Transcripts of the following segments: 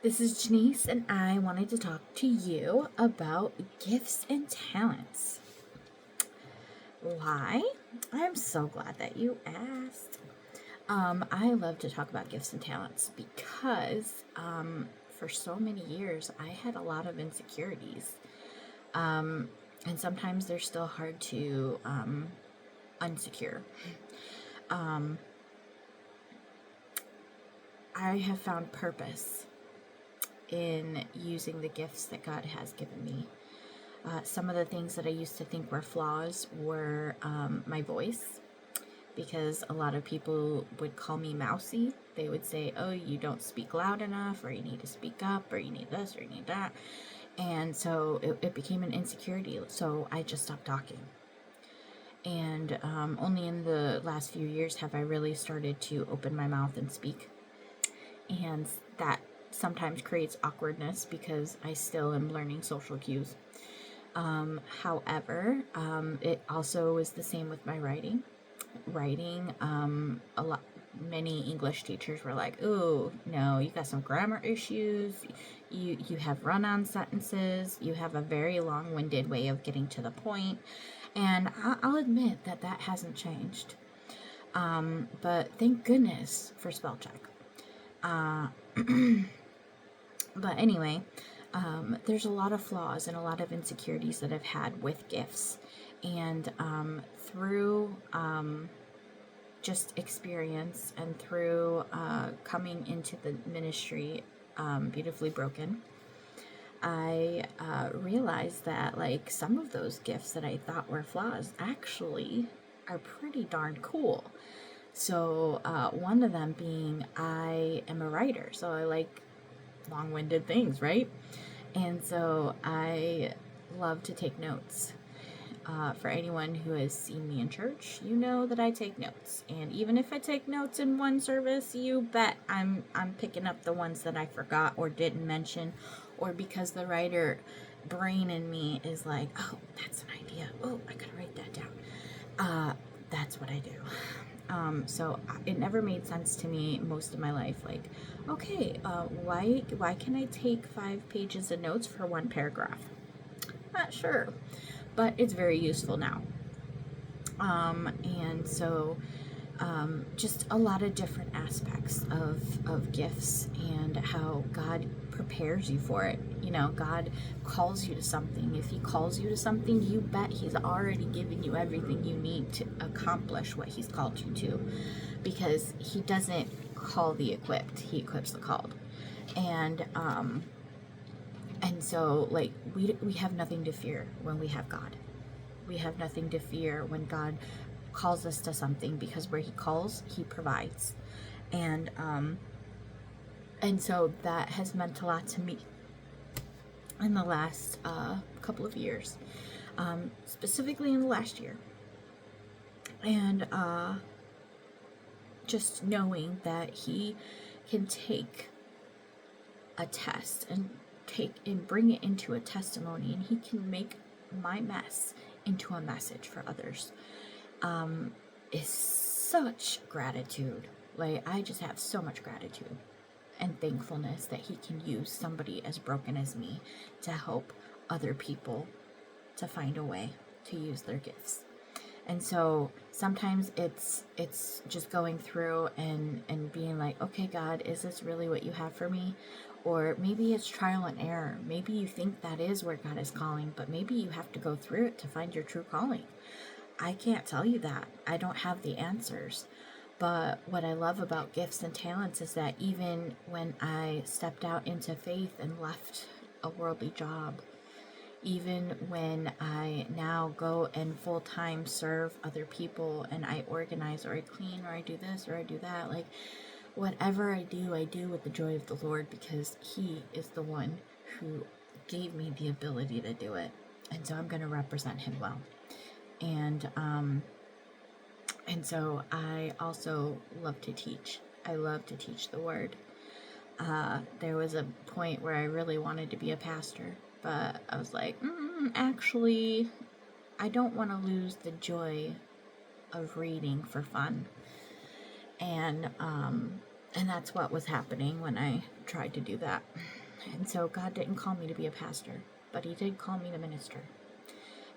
This is Janice, and I wanted to talk to you about gifts and talents. Why? I'm so glad that you asked. I love to talk about gifts and talents because for so many years I had a lot of insecurities. And sometimes they're still hard to unsecure. I have found purpose in using the gifts that God has given me. Some of the things that I used to think were flaws were my voice, because a lot of people would call me mousy. They would say, oh, you don't speak loud enough, or you need to speak up, or you need this, or you need that. And so it became an insecurity. So I just stopped talking. And only in the last few years have I really started to open my mouth and speak. And that sometimes creates awkwardness because I still am learning social cues. However, it also is the same with my writing. Many English teachers were like, "Oh, no, you got some grammar issues. You have run-on sentences. You have a very long-winded way of getting to the point." And I'll admit that hasn't changed. But thank goodness for spell check. But anyway, there's a lot of flaws and a lot of insecurities that I've had with gifts. And through just experience and through coming into the ministry beautifully broken, I realized that like some of those gifts that I thought were flaws actually are pretty darn cool. So one of them being I am a writer, so I like long-winded things, right? And so I love to take notes. For anyone who has seen me in church, you know that I take notes. And even if I take notes in one service, you bet I'm picking up the ones that I forgot or didn't mention, or because the writer brain in me is like, oh, that's an idea. Oh, I gotta write that down. That's what I do. So it never made sense to me most of my life. Like, okay, why can I take 5 pages of notes for one paragraph? Not sure, but it's very useful now. And so just a lot of different aspects of gifts and how God prepares you for it. You know, God calls you to something. If he calls you to something, you bet he's already given you everything you need to accomplish what he's called you to, because he doesn't call the equipped, he equips the called. And so like we have nothing to fear when we have God. We have nothing to fear when God calls us to something, because where he calls, he provides. And so that has meant a lot to me in the last couple of years, specifically in the last year. And just knowing that he can take a test and bring it into a testimony, and he can make my mess into a message for others, is such gratitude. Like, I just have so much gratitude and thankfulness that he can use somebody as broken as me to help other people to find a way to use their gifts. And so sometimes it's just going through and being like, okay, God, is this really what you have for me? Or maybe it's trial and error. Maybe you think that is where God is calling, but maybe you have to go through it to find your true calling. I can't tell you that. I don't have the answers. But what I love about gifts and talents is that even when I stepped out into faith and left a worldly job, even when I now go and full-time serve other people and I organize or I clean or I do this or I do that, like whatever I do with the joy of the Lord, because he is the one who gave me the ability to do it. And so I'm going to represent him well. And so I also love to teach. I love to teach the word. There was a point where I really wanted to be a pastor, but I was like, actually, I don't want to lose the joy of reading for fun. And that's what was happening when I tried to do that. And so God didn't call me to be a pastor, but he did call me to minister.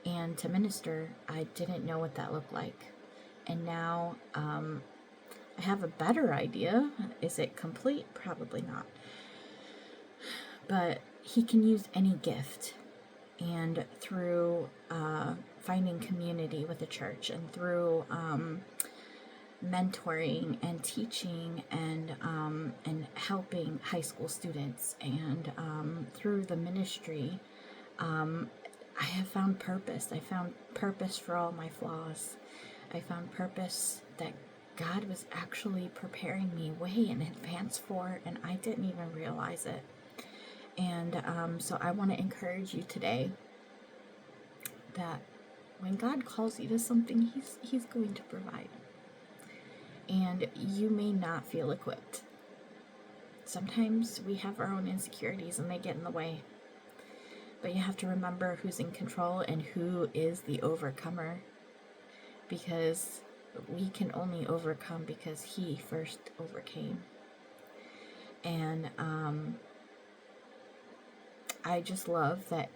And to minister, I didn't know what that looked like. And now I have a better idea. Is it complete? Probably not. But he can use any gift. And through finding community with the church, and through mentoring and teaching and helping high school students, and through the ministry, I have found purpose. I found purpose for all my flaws. I found purpose that God was actually preparing me way in advance for, and I didn't even realize it. And so I want to encourage you today that when God calls you to something, he's going to provide. And you may not feel equipped. Sometimes we have our own insecurities and they get in the way. But you have to remember who's in control and who is the overcomer. Because we can only overcome because he first overcame. And I just love that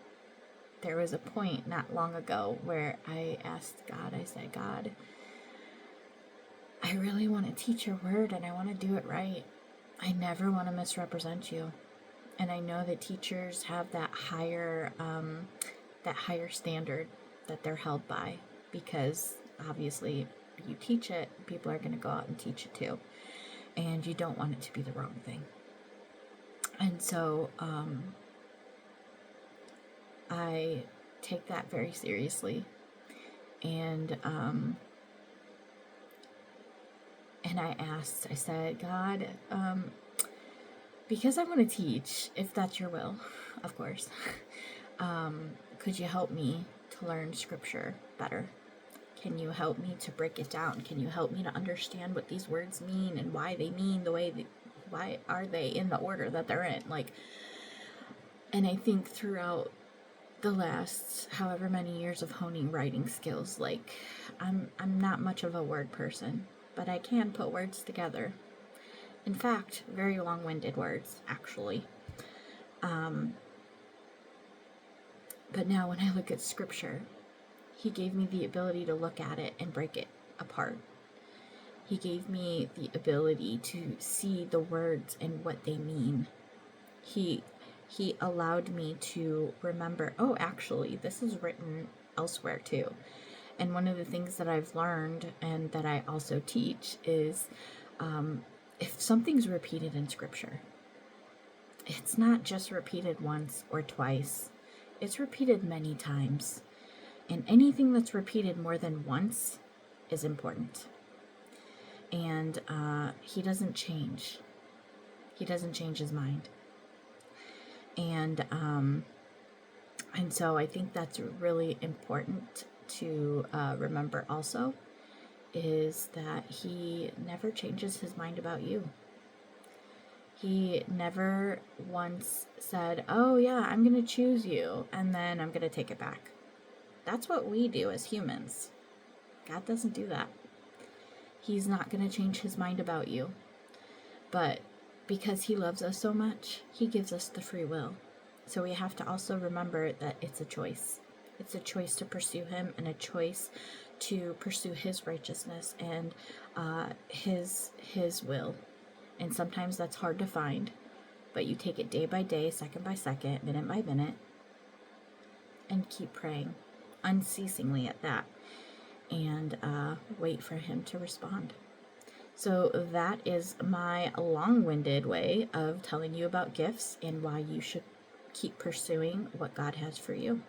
there was a point not long ago where I asked God, I said, God, I really want to teach your word and I want to do it right. I never want to misrepresent you. And I know that teachers have that higher standard that they're held by, because obviously you teach it, people are going to go out and teach it too. And you don't want it to be the wrong thing. And so I take that very seriously. And I asked, I said, God, because I want to teach, if that's your will, of course, could you help me to learn scripture better? Can you help me to break it down? Can you help me to understand what these words mean and why they mean the way why are they in the order that they're in? And I think throughout the last however many years of honing writing skills, I'm not much of a word person, but I can put words together. In fact, very long-winded words, actually. But now when I look at scripture, he gave me the ability to look at it and break it apart. He gave me the ability to see the words and what they mean. He allowed me to remember, oh, actually, this is written elsewhere too. And one of the things that I've learned and that I also teach is if something's repeated in scripture, it's not just repeated once or twice. It's repeated many times. And anything that's repeated more than once is important. And he doesn't change. He doesn't change his mind. And so I think that's really important to remember also, is that he never changes his mind about you. He never once said, oh yeah, I'm going to choose you, and then I'm going to take it back. That's what we do as humans. God doesn't do that. He's not going to change his mind about you. But because he loves us so much, he gives us the free will. So we have to also remember that it's a choice. It's a choice to pursue him, and a choice to pursue his righteousness and his will. And sometimes that's hard to find, but you take it day by day, second by second, minute by minute, and keep praying unceasingly at that, and wait for him to respond. So that is my long-winded way of telling you about gifts and why you should keep pursuing what God has for you.